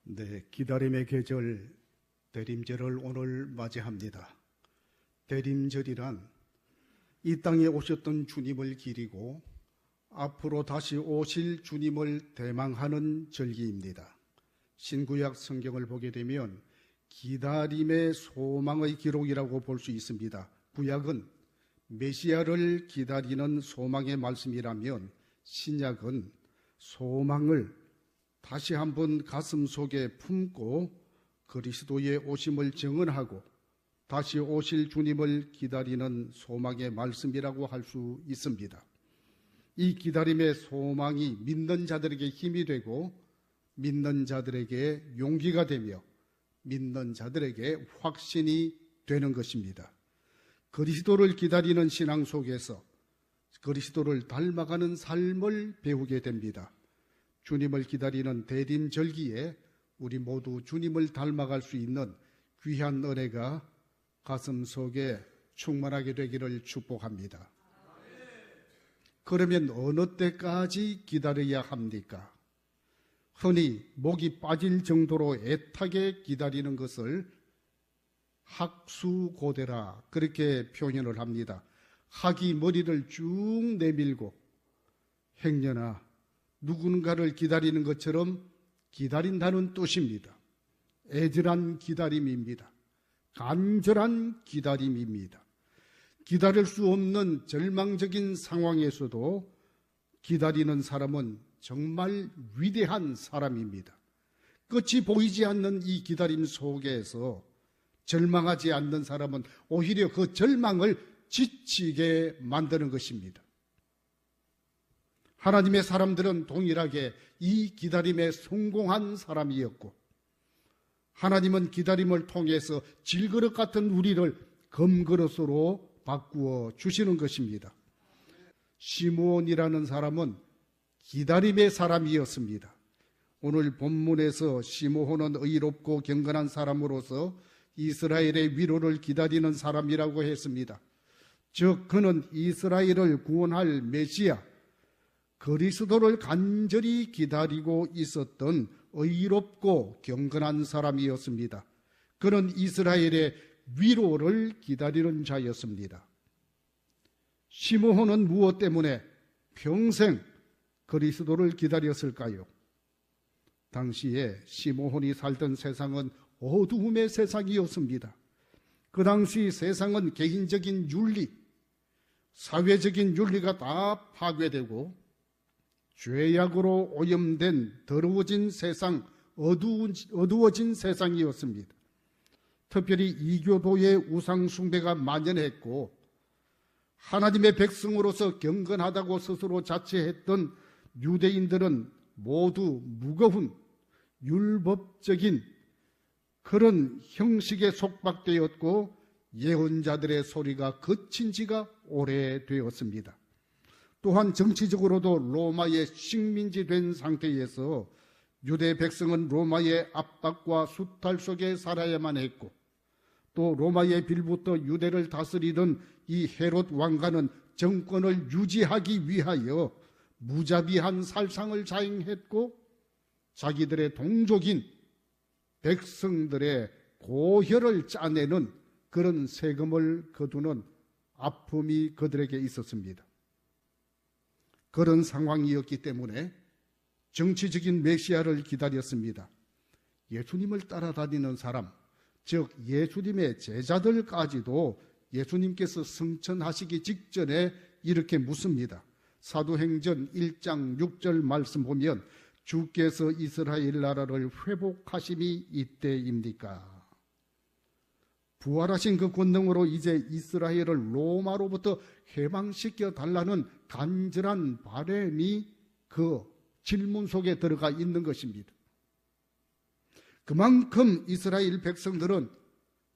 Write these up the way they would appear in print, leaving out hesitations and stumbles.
네, 기다림의 계절 대림절을 오늘 맞이합니다. 대림절이란 이 땅에 오셨던 주님을 기리고 앞으로 다시 오실 주님을 대망하는 절기입니다. 신구약 성경을 보게 되면 기다림의 소망의 기록이라고 볼 수 있습니다. 구약은 메시아를 기다리는 소망의 말씀이라면 신약은 소망을 다시 한번 가슴 속에 품고 그리스도의 오심을 증언하고 다시 오실 주님을 기다리는 소망의 말씀이라고 할 수 있습니다. 이 기다림의 소망이 믿는 자들에게 힘이 되고 믿는 자들에게 용기가 되며 믿는 자들에게 확신이 되는 것입니다. 그리스도를 기다리는 신앙 속에서 그리스도를 닮아가는 삶을 배우게 됩니다. 주님을 기다리는 대림절기에 우리 모두 주님을 닮아갈 수 있는 귀한 은혜가 가슴 속에 충만하게 되기를 축복합니다. 그러면 어느 때까지 기다려야 합니까? 흔히 목이 빠질 정도로 애타게 기다리는 것을 학수고대라 그렇게 표현을 합니다. 학이 머리를 쭉 내밀고 행여나 누군가를 기다리는 것처럼 기다린다는 뜻입니다. 애절한 기다림입니다. 간절한 기다림입니다. 기다릴 수 없는 절망적인 상황에서도 기다리는 사람은 정말 위대한 사람입니다. 끝이 보이지 않는 이 기다림 속에서 절망하지 않는 사람은 오히려 그 절망을 지치게 만드는 것입니다. 하나님의 사람들은 동일하게 이 기다림에 성공한 사람이었고 하나님은 기다림을 통해서 질그릇 같은 우리를 금그릇으로 바꾸어 주시는 것입니다. 시므온이라는 사람은 기다림의 사람이었습니다. 오늘 본문에서 시므온은 의롭고 경건한 사람으로서 이스라엘의 위로를 기다리는 사람이라고 했습니다. 즉 그는 이스라엘을 구원할 메시아 그리스도를 간절히 기다리고 있었던 의롭고 경건한 사람이었습니다. 그는 이스라엘의 위로를 기다리는 자였습니다. 시므온은 무엇 때문에 평생 그리스도를 기다렸을까요? 당시에 시므온이 살던 세상은 어두움의 세상이었습니다. 그 당시 세상은 개인적인 윤리, 사회적인 윤리가 다 파괴되고 죄악으로 오염된 더러워진 세상, 어두워진 세상이었습니다. 특별히 이교도의 우상숭배가 만연했고 하나님의 백성으로서 경건하다고 스스로 자처했던 유대인들은 모두 무거운 율법적인 그런 형식에 속박되었고 예언자들의 소리가 그친 지가 오래되었습니다. 또한 정치적으로도 로마의 식민지 된 상태에서 유대 백성은 로마의 압박과 수탈 속에 살아야만 했고 또 로마의 빌부터 유대를 다스리던 이 헤롯 왕가는 정권을 유지하기 위하여 무자비한 살상을 자행했고 자기들의 동족인 백성들의 고혈을 짜내는 그런 세금을 거두는 아픔이 그들에게 있었습니다. 그런 상황이었기 때문에 정치적인 메시아를 기다렸습니다. 예수님을 따라다니는 사람, 즉 예수님의 제자들까지도 예수님께서 승천하시기 직전에 이렇게 묻습니다. 사도행전 1장 6절 말씀 보면 주께서 이스라엘 나라를 회복하심이 이때입니까? 부활하신 그 권능으로 이제 이스라엘을 로마로부터 해방시켜 달라는 간절한 바람이 그 질문 속에 들어가 있는 것입니다. 그만큼 이스라엘 백성들은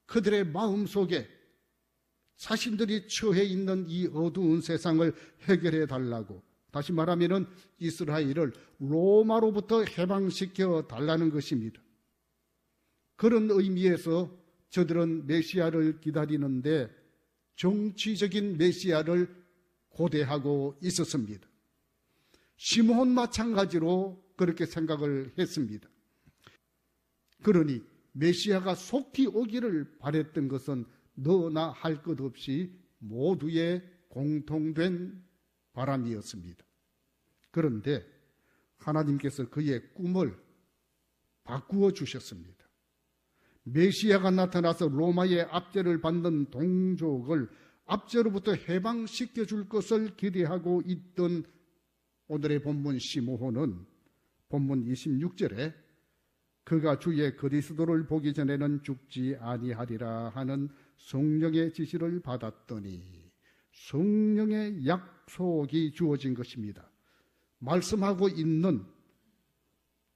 그들의 마음 속에 자신들이 처해 있는 이 어두운 세상을 해결해 달라고, 다시 말하면 이스라엘을 로마로부터 해방시켜 달라는 것입니다. 그런 의미에서 저들은 메시아를 기다리는데 정치적인 메시아를 고대하고 있었습니다. 시므온 마찬가지로 그렇게 생각을 했습니다. 그러니 메시아가 속히 오기를 바랬던 것은 너나 할 것 없이 모두의 공통된 바람이었습니다. 그런데 하나님께서 그의 꿈을 바꾸어 주셨습니다. 메시아가 나타나서 로마의 압제를 받는 동족을 압제로부터 해방시켜 줄 것을 기대하고 있던 오늘의 본문 시므온은 본문 26절에 그가 주의 그리스도를 보기 전에는 죽지 아니하리라 하는 성령의 지시를 받았더니 성령의 약속이 주어진 것입니다. 말씀하고 있는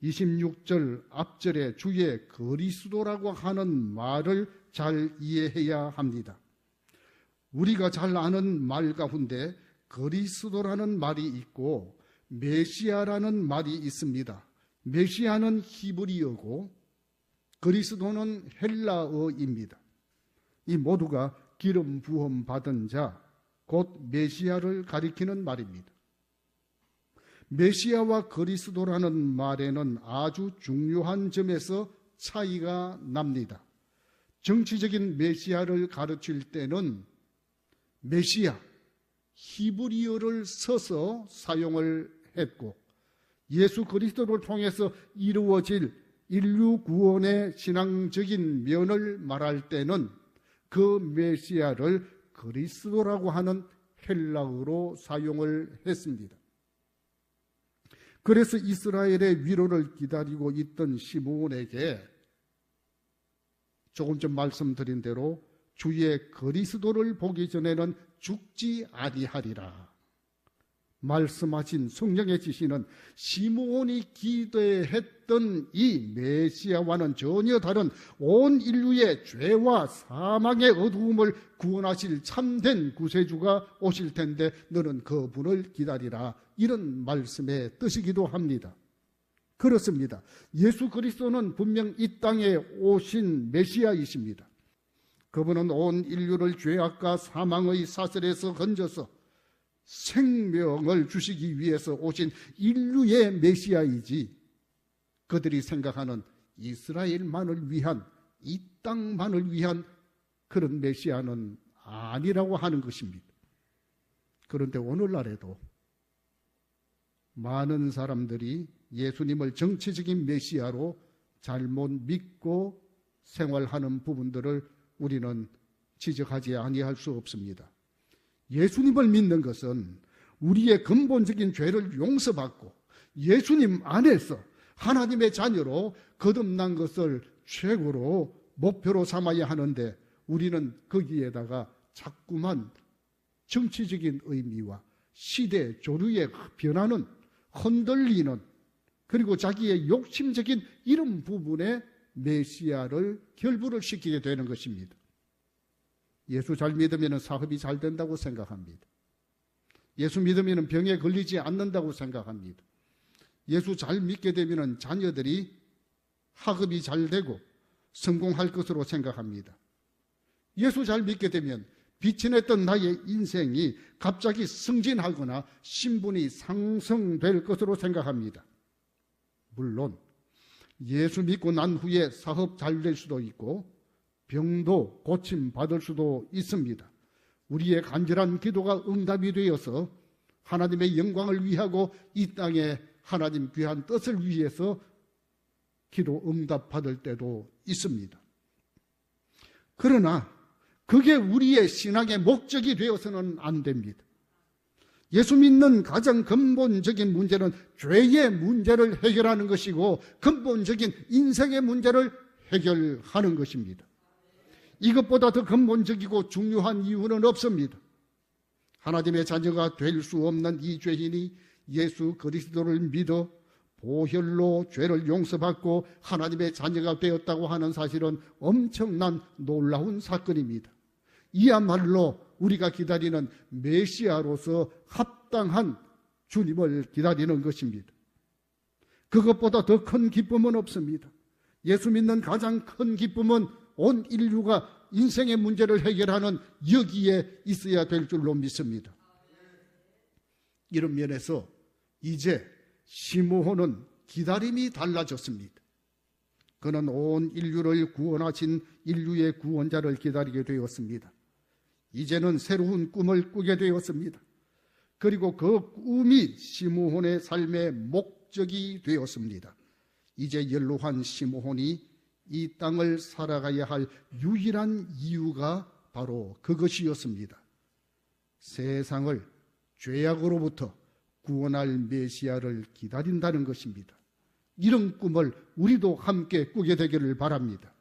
26절 앞절에 주의 그리스도라고 하는 말을 잘 이해해야 합니다. 우리가 잘 아는 말 가운데 그리스도라는 말이 있고 메시아라는 말이 있습니다. 메시아는 히브리어고 그리스도는 헬라어입니다. 이 모두가 기름 부음 받은 자, 곧 메시아를 가리키는 말입니다. 메시아와 그리스도라는 말에는 아주 중요한 점에서 차이가 납니다. 정치적인 메시아를 가르칠 때는 메시아, 히브리어를 써서 사용을 했고 예수 그리스도를 통해서 이루어질 인류 구원의 신앙적인 면을 말할 때는 그 메시아를 그리스도라고 하는 헬라어로 사용을 했습니다. 그래서 이스라엘의 위로를 기다리고 있던 시므온에게 조금 전 말씀드린 대로 주의 그리스도를 보기 전에는 죽지 아니하리라 말씀하신 성령의 지시는 시므온이 기대했던 이 메시아와는 전혀 다른 온 인류의 죄와 사망의 어두움을 구원하실 참된 구세주가 오실 텐데 너는 그분을 기다리라, 이런 말씀의 뜻이기도 합니다. 그렇습니다. 예수 그리스도는 분명 이 땅에 오신 메시아이십니다. 그분은 온 인류를 죄악과 사망의 사슬에서 건져서 생명을 주시기 위해서 오신 인류의 메시아이지 그들이 생각하는 이스라엘만을 위한, 이 땅만을 위한 그런 메시아는 아니라고 하는 것입니다. 그런데 오늘날에도 많은 사람들이 예수님을 정치적인 메시아로 잘못 믿고 생활하는 부분들을 우리는 지적하지 아니할 수 없습니다. 예수님을 믿는 것은 우리의 근본적인 죄를 용서받고 예수님 안에서 하나님의 자녀로 거듭난 것을 최고로 목표로 삼아야 하는데 우리는 거기에다가 자꾸만 정치적인 의미와 시대 조류에 변하는, 흔들리는, 그리고 자기의 욕심적인 이런 부분에 메시아를 결부를 시키게 되는 것입니다. 예수 잘 믿으면 사업이 잘 된다고 생각합니다. 예수 믿으면 병에 걸리지 않는다고 생각합니다. 예수 잘 믿게 되면 자녀들이 학업이 잘 되고 성공할 것으로 생각합니다. 예수 잘 믿게 되면 빛이 냈던 나의 인생이 갑자기 승진하거나 신분이 상승될 것으로 생각합니다. 물론 예수 믿고 난 후에 사업 잘 될 수도 있고 병도 고침받을 수도 있습니다. 우리의 간절한 기도가 응답이 되어서 하나님의 영광을 위하고 이 땅에 하나님 귀한 뜻을 위해서 기도 응답받을 때도 있습니다. 그러나 그게 우리의 신앙의 목적이 되어서는 안 됩니다. 예수 믿는 가장 근본적인 문제는 죄의 문제를 해결하는 것이고 근본적인 인생의 문제를 해결하는 것입니다. 이것보다 더 근본적이고 중요한 이유는 없습니다. 하나님의 자녀가 될 수 없는 이 죄인이 예수 그리스도를 믿어 보혈로 죄를 용서받고 하나님의 자녀가 되었다고 하는 사실은 엄청난 놀라운 사건입니다. 이야말로 우리가 기다리는 메시아로서 합당한 주님을 기다리는 것입니다. 그것보다 더 큰 기쁨은 없습니다. 예수 믿는 가장 큰 기쁨은 온 인류가 인생의 문제를 해결하는 여기에 있어야 될 줄로 믿습니다. 이런 면에서 이제 시므온은 기다림이 달라졌습니다. 그는 온 인류를 구원하신 인류의 구원자를 기다리게 되었습니다. 이제는 새로운 꿈을 꾸게 되었습니다. 그리고 그 꿈이 시므온의 삶의 목적이 되었습니다. 이제 연로한 시므온이 이 땅을 살아가야 할 유일한 이유가 바로 그것이었습니다. 세상을 죄악으로부터 구원할 메시아를 기다린다는 것입니다. 이런 꿈을 우리도 함께 꾸게 되기를 바랍니다.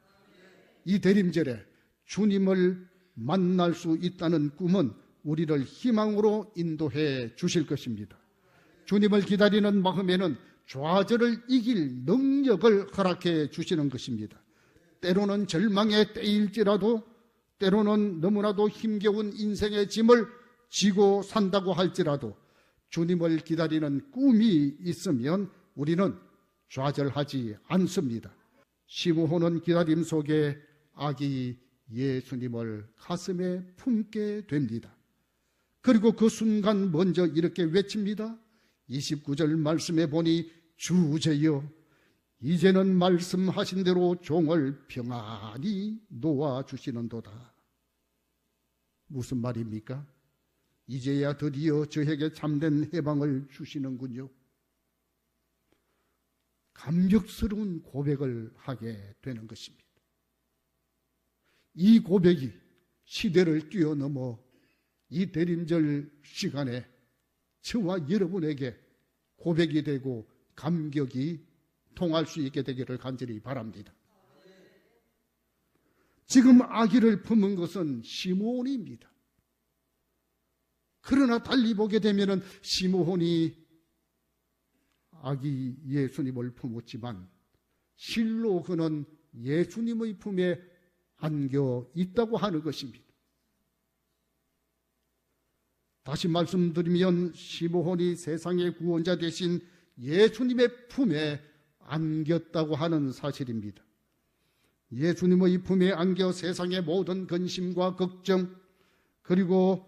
이 대림절에 주님을 만날 수 있다는 꿈은 우리를 희망으로 인도해 주실 것입니다. 주님을 기다리는 마음에는 좌절을 이길 능력을 허락해 주시는 것입니다. 때로는 절망의 때일지라도, 때로는 너무나도 힘겨운 인생의 짐을 지고 산다고 할지라도 주님을 기다리는 꿈이 있으면 우리는 좌절하지 않습니다. 시므온은 기다림 속에 아기 예수님을 가슴에 품게 됩니다. 그리고 그 순간 먼저 이렇게 외칩니다. 29절 말씀에 보니 주제여 이제는 말씀하신 대로 종을 평안히 놓아주시는도다. 무슨 말입니까? 이제야 드디어 저에게 참된 해방을 주시는군요. 감격스러운 고백을 하게 되는 것입니다. 이 고백이 시대를 뛰어넘어 이 대림절 시간에 저와 여러분에게 고백이 되고 감격이 통할 수 있게 되기를 간절히 바랍니다. 지금 아기를 품은 것은 시므온입니다. 그러나 달리 보게 되면 시므온이 아기 예수님을 품었지만 실로 그는 예수님의 품에 안겨 있다고 하는 것입니다. 다시 말씀드리면 시므온이 세상의 구원자 되신 예수님의 품에 안겼다고 하는 사실입니다. 예수님의 품에 안겨 세상의 모든 근심과 걱정 그리고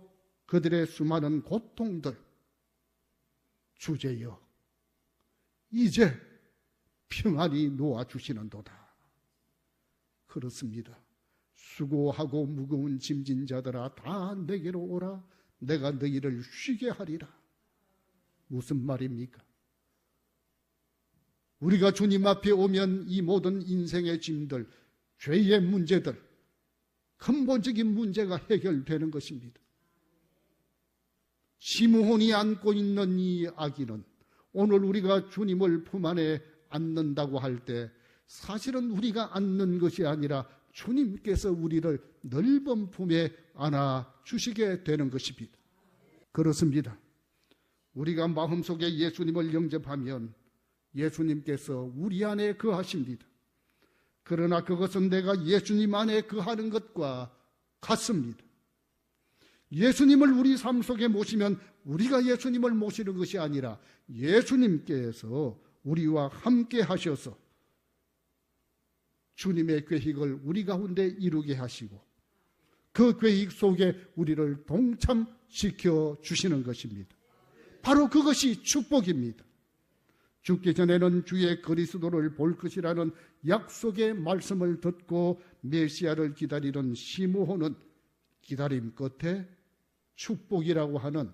그들의 수많은 고통들 주제여 이제 평안히 놓아주시는도다. 그렇습니다. 수고하고 무거운 짐진 자들아 다 내게로 오라. 내가 너희를 쉬게 하리라. 무슨 말입니까? 우리가 주님 앞에 오면 이 모든 인생의 짐들, 죄의 문제들, 근본적인 문제가 해결되는 것입니다. 시므온이 안고 있는 이 아기는 오늘 우리가 주님을 품 안에 안는다고 할 때 사실은 우리가 안는 것이 아니라 주님께서 우리를 넓은 품에 안아 주시게 되는 것입니다. 그렇습니다. 우리가 마음속에 예수님을 영접하면 예수님께서 우리 안에 거하십니다. 그러나 그것은 내가 예수님 안에 거하는 것과 같습니다. 예수님을 우리 삶 속에 모시면 우리가 예수님을 모시는 것이 아니라 예수님께서 우리와 함께 하셔서 주님의 계획을 우리 가운데 이루게 하시고 그 계획 속에 우리를 동참시켜 주시는 것입니다. 바로 그것이 축복입니다. 죽기 전에는 주의 그리스도를 볼 것이라는 약속의 말씀을 듣고 메시아를 기다리는 시므온은 기다림 끝에 축복이라고 하는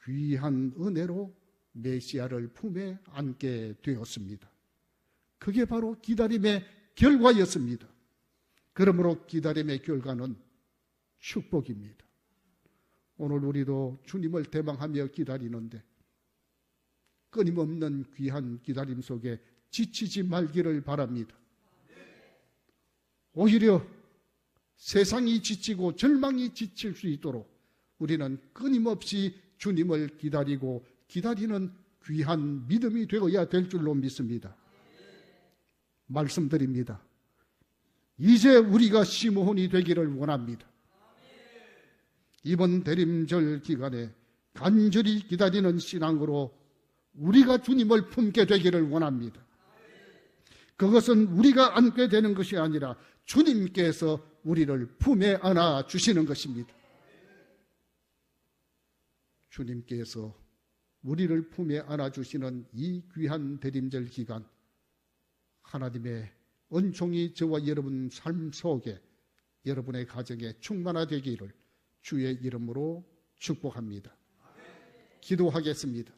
귀한 은혜로 메시아를 품에 안게 되었습니다. 그게 바로 기다림의 결과였습니다. 그러므로 기다림의 결과는 축복입니다. 오늘 우리도 주님을 대망하며 기다리는데 끊임없는 귀한 기다림 속에 지치지 말기를 바랍니다. 오히려 세상이 지치고 절망이 지칠 수 있도록 우리는 끊임없이 주님을 기다리고 기다리는 귀한 믿음이 되어야 될 줄로 믿습니다. 말씀드립니다. 이제 우리가 시므온이 되기를 원합니다. 이번 대림절 기간에 간절히 기다리는 신앙으로 우리가 주님을 품게 되기를 원합니다. 그것은 우리가 안게 되는 것이 아니라 주님께서 우리를 품에 안아 주시는 것입니다. 주님께서 우리를 품에 안아 주시는 이 귀한 대림절 기간 하나님의 은총이 저와 여러분 삶 속에 여러분의 가정에 충만하되기를 주의 이름으로 축복합니다. 기도하겠습니다.